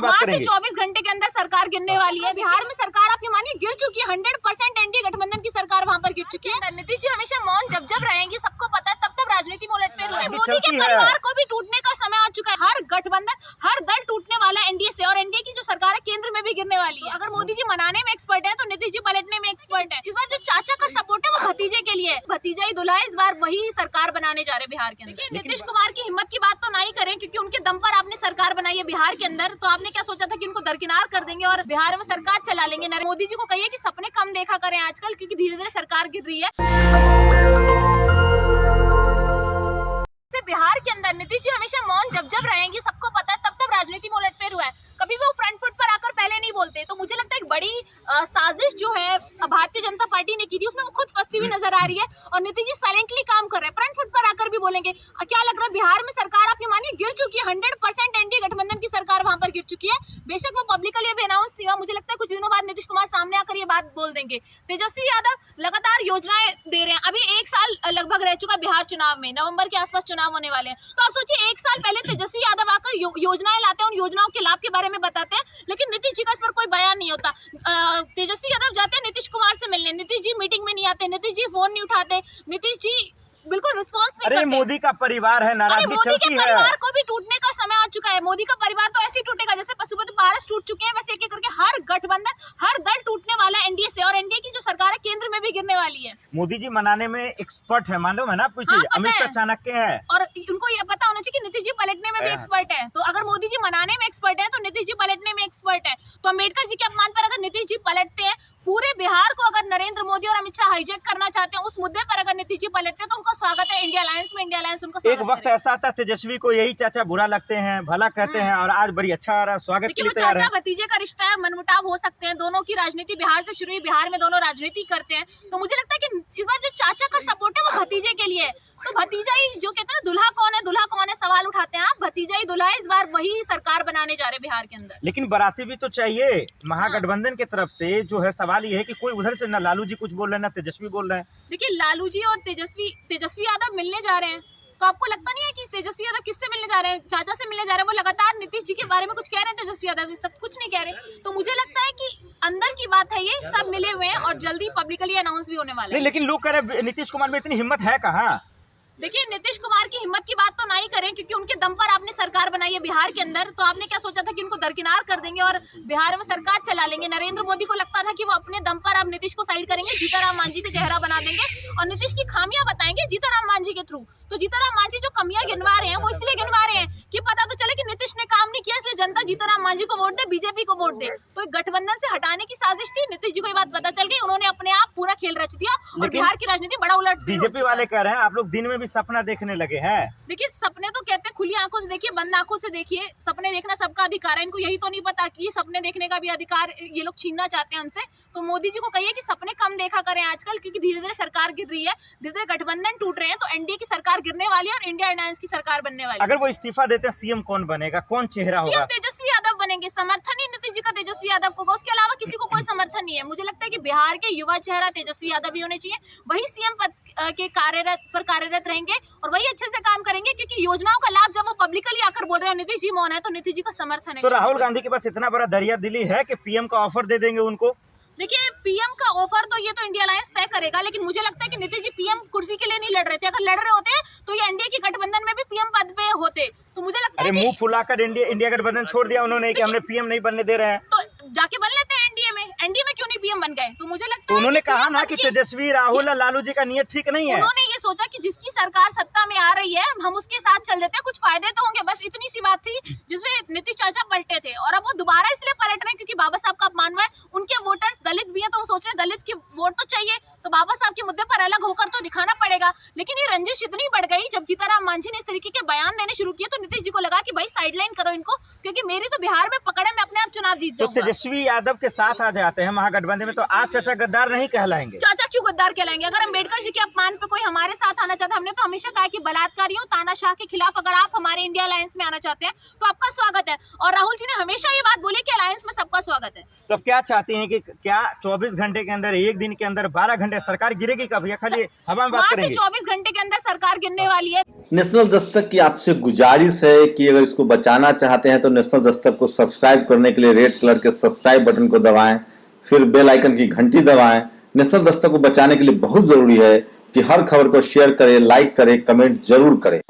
वहाँ पे 24 घंटे के अंदर सरकार गिरने वाली है। बिहार में सरकार आपकी मानिए गिर चुकी है, 100% एनडीए गठबंधन की सरकार वहाँ पर गिर चुकी है। नीतीश जी हमेशा मौन जब रहेंगी, सबको पता है, तब राजनीति में उलटफेर हुई। मोदी के परिवार को भी टूटने का समय आ चुका है। हर गठबंधन, हर दल टूटने वाला है एनडीए से, और एनडीए की जो सरकार है केंद्र में भी गिरने वाली है। अगर मोदी जी मनाने में एक्सपर्ट है तो नीतीश जी पलटने में एक्सपर्ट है। इस बार जो चाचा का सपोर्ट है वो भतीजे के लिए, भतीजा ही दुल्हा इस बार वही सरकार बनाने जा रहे बिहार के अंदर। नीतीश कुमार की हिम्मत की बात तो नहीं करें, क्योंकि उनके दम पर आपने सरकार बनाई है बिहार के अंदर। तो आपने क्या सोचा था कि उनको दरकिनार कर देंगे और बिहार में सरकार चला लेंगे? नरेंद्र मोदी जी को कहिए कि सपने कम देखा करें आजकल, क्योंकि धीरे धीरे सरकार गिर रही है। बिहार के अंदर नीतीश जी हमेशा मौन जब रहेंगी, सबको पता है, तब राजनीति में उलटफेर हुआ है। कभी भी वो फ्रंट फुट पर आकर पहले नहीं बोलते। तो मुझे लगता है एक बड़ी साजिश जो है भारतीय जनता पार्टी ने की थी, उसमें वो खुद फंसती हुई नजर आ रही है, और नीतीश जी साइलेंटली काम कर रहे हैं। फ्रंट फुट पर आकर भी बोलेंगे। क्या लग रहा है बिहार में सरकार आपकी मानिए गिर चुकी है, 100% एनडीए गठबंधन की सरकार वहां पर गिर चुकी है। बेशक वो पब्लिकली अभी अनाउंस नहीं हुआ, मुझे लगता है कुछ दिनों बाद नीतीश कुमार सामने आकर ये बात बोल देंगे। तेजस्वी यादव लगातार योजनाएं दे रहे हैं। अभी 1 साल लगभग रह चुका बिहार चुनाव में, नवंबर के आसपास चुनाव होने वाले हैं। तो आप सोचिए 1 साल पहले तेजस्वी यादव आकर योजनाएं लाते हैं, उन योजनाओं के लाभ के बारे में बताते हैं, लेकिन नीतीश जी का इस पर कोई बयान नहीं होता। तेजस्वी यादव जाते हैं नीतीश कुमार से मिलने, नीतीश जी मीटिंग में नहीं आते, नीतीश जी फोन नहीं उठाते, नीतीश जी बिल्कुल रिस्पॉन्स नहीं करते। मोदी का परिवार है, नाराजगी चलती है। परिवार को भी टूटने का समय आ चुका है। मोदी का परिवार तो ऐसे ही टूटेगा जैसे पशुपति पारस टूट चुके हैं, वैसे एक करके हर गठबंधन, हर दल टूटने वाला है एनडीए से, और एनडीए की जो सरकार है केंद्र में भी गिरने वाली है। मोदी जी मनाने में एक्सपर्ट है, मालूम है ना आपको? चीज अमित शाह चाणक्य है, और उनको ये पता होना चाहिए कि नीतीश जी पलटने में भी एक्सपर्ट है। तो अगर मोदी जी मनाने में एक्सपर्ट है तो नीतीश जी पलटने में एक्सपर्ट है। तो अम्बेडकर जी के अपमान पर अगर नीतीश जी पलटते हैं, पूरे बिहार को अगर नरेंद्र मोदी और अमित शाह हाईजैक करना चाहते हैं, उस मुद्दे पर अगर नीतीश जी पलटते हैं तो उनका स्वागत है इंडिया अलायंस में। इंडिया अलायंस उनका एक वक्त ऐसा था तेजस्वी को यही चाचा बुरा लगते हैं, भला कहते हैं, और आज बड़ी अच्छा आ रहा है, स्वागत के लिए तैयार है। चाचा भतीजे का रिश्ता है, मनमुटाव हो सकते हैं, दोनों की राजनीति बिहार से शुरू हुई, बिहार में दोनों राजनीति करते हैं। तो मुझे लगता है कि इस बार जो चाचा का सपोर्ट है वो भतीजे के लिए है। तो भतीजा ही, जो कहते हैं दुल्हा कौन है, दुल्हा कौन है, सवाल उठाते हैं आप, भतीजा ही दुल्हा है। इस बार वही सरकार बनाने जा रहे हैं बिहार के अंदर। लेकिन बाराती भी तो चाहिए महागठबंधन की तरफ से। जो है सवाल ये है कि कोई उधर से ना लालू जी कुछ बोल रहे हैं ना तेजस्वी बोल रहे हैं। देखिए लालू जी और तेजस्वी यादव मिलने जा रहे हैं, तो आपको लगता नहीं है कि तेजस्वी यादव किससे मिलने जा रहे हैं? चाचा से मिलने जा रहे हैं। वो लगातार नीतीश जी के बारे में कुछ कह रहे हैं, तेजस्वी यादव सब कुछ नहीं कह रहे। तो मुझे लगता है कि अंदर की बात है, ये सब मिले हुए हैं और जल्दी पब्लिकली अनाउंस भी होने वाला है। लेकिन लोग कह रहे हैं नीतीश कुमार में इतनी हिम्मत है कहाँ? देखिए नीतीश कुमार की हिम्मत की बात तो नहीं करें, क्योंकि उनके दम पर आपने सरकार बनाई है बिहार के अंदर। तो आपने क्या सोचा था कि उनको दरकिनार कर देंगे और बिहार में सरकार चला लेंगे? नरेंद्र मोदी को लगता था कि वो अपने दम पर अब नीतीश को साइड करेंगे, जीताराम मांझी को चेहरा बना देंगे और नीतीश की खामियां बताएंगे जीताराम मांझी के थ्रू। तो जीताराम मांझी जो कमियां गिनवा रहे हैं वो इसलिए गिनवा रहे हैं कि पता तो चले कि नीतीश ने काम नहीं किया, इसलिए जनता जीताराम मांझी को वोट दे, बीजेपी को वोट दे। तो गठबंधन से हटाने की साजिश थी। नीतीश जी को ये बात पता चल गई, उन्होंने अपने आप पूरा खेल रच दिया और बिहार की राजनीति बड़ा उलट। बीजेपी वाले कह रहे हैं आप लोग दिन में भी सपना देखने लगे हैं। देखिए सपने तो कहते हैं खुली आंखों से देखिए, बंद आंखों से देखिए। सपने देखना सबका अधिकार है, इनको यही तो नहीं पता कि सपने देखने का भी अधिकार ये लोग छीनना चाहते हैं हमसे। तो मोदी जी को कहिए कि सपने कम देखा करें आजकल, क्योंकि धीरे धीरे सरकार गिर रही है, धीरे धीरे गठबंधन टूट रहे हैं। तो एनडीए की सरकार गिरने वाली है और इंडिया अलायंस की सरकार बनने वाली है। अगर वो इस्तीफा देते हैं सीएम कौन बनेगा, कौन चेहरा होगा? सीएम तेजस्वी यादव बनेंगे। समर्थन ही नीतीश जी का तेजस्वी यादव को, उसके अलावा किसी को कोई समर्थन नहीं है। मुझे लगता है कि बिहार के युवा चेहरा तेजस्वी यादव ही होने चाहिए, वही सीएम पद के कार्यरत रहेंगे और वही अच्छे से काम करेंगे, क्योंकि योजनाओं का लाभ जब वो पब्लिकली आकर बोल रहे हैं नीतीश जी मौन है, तो नीतीश जी का समर्थन है। तो राहुल गांधी के पास इतना बड़ा दरिया दिली है कि पीएम का ऑफर दे देंगे उनको? देखिए पीएम का ऑफर तो ये तो इंडिया अलायंस तय करेगा, लेकिन मुझे लगता है कि नीतीश जी पीएम कुर्सी के लिए नहीं लड़ रहे थे। अगर लड़ रहे होते तो ये एनडीए की गठबंधन में भी पीएम पद पे होते। तो मुझे लगता है मुंह फुलाकर इंडिया गठबंधन छोड़ दिया उन्होंने कि हमने पीएम नहीं बनने दे रहे हैं। तो जाके बन लेते हैं एनडीए में। एनडीए में क्यों नहीं पीएम बन गए? तो मुझे लगता है उन्होंने कहा ना कि तेजस्वी, राहुल और लालू जी का नियत ठीक नहीं है। उन्होंने ये सोचा कि जिसकी सरकार सत्ता में आ रही है हम उसके साथ चल देते हैं, कुछ फायदे तो होंगे, बस इतनी सी बात थी जिसमें नीतीश चाचा पलटे थे। और अब वो दोबारा इसलिए पलट रहे हैं क्योंकि बाबा साहब का अपमान हुआ है। उनके वोटर्स दलित भी हैं, तो वो सोच रहे दलित की वोट तो चाहिए, तो बाबा साहब के मुद्दे पर अलग होकर तो दिखाना पड़ेगा। लेकिन ये रंजिश इतनी बढ़ गई जब जीताराम मांझी ने इस तरीके के बयान देने शुरू किए, तो नीतीश जी को लगा कि भाई साइडलाइन करो इनको, क्योंकि मेरी तो बिहार में पकड़ है, मैं अपने आप चुनाव जीत जाऊंगा। तो तेजस्वी यादव के साथ आ जाते हैं महागठबंधन में, तो आज चाचा गद्दार नहीं कहलाएंगे? चाचा क्यों गद्दार कहलाएंगे? अगर अम्बेडकर जी के अपमान पे कोई हमारे साथ आना चाहता है, हमने तो हमेशा कहा कि बलात्कारियों, तानाशाह के खिलाफ अगर आप हमारे इंडिया अलायंस में आना चाहते हैं तो आपका स्वागत है। और राहुल जी ने हमेशा ये बात बोली कि अलायंस में सबका स्वागत स्वागत है। तो अब क्या चाहते हैं कि क्या 24 घंटे के अंदर, एक दिन के अंदर 12 घंटे सरकार गिरेगी कब, या खाली हवा में बात मात्र करेंगे? 24 घंटे के अंदर सरकार गिरने वाली है। नेशनल दस्तक की आपसे गुजारिश है कि अगर इसको बचाना चाहते हैं तो नेशनल दस्तक को सब्सक्राइब करने के लिए रेड कलर के सब्सक्राइब बटन को दबाएं, फिर बेल आइकन की घंटी दबाएं। नेशनल दस्तक को बचाने के लिए बहुत जरूरी है कि हर खबर को शेयर करें, लाइक करें, कमेंट जरूर करें।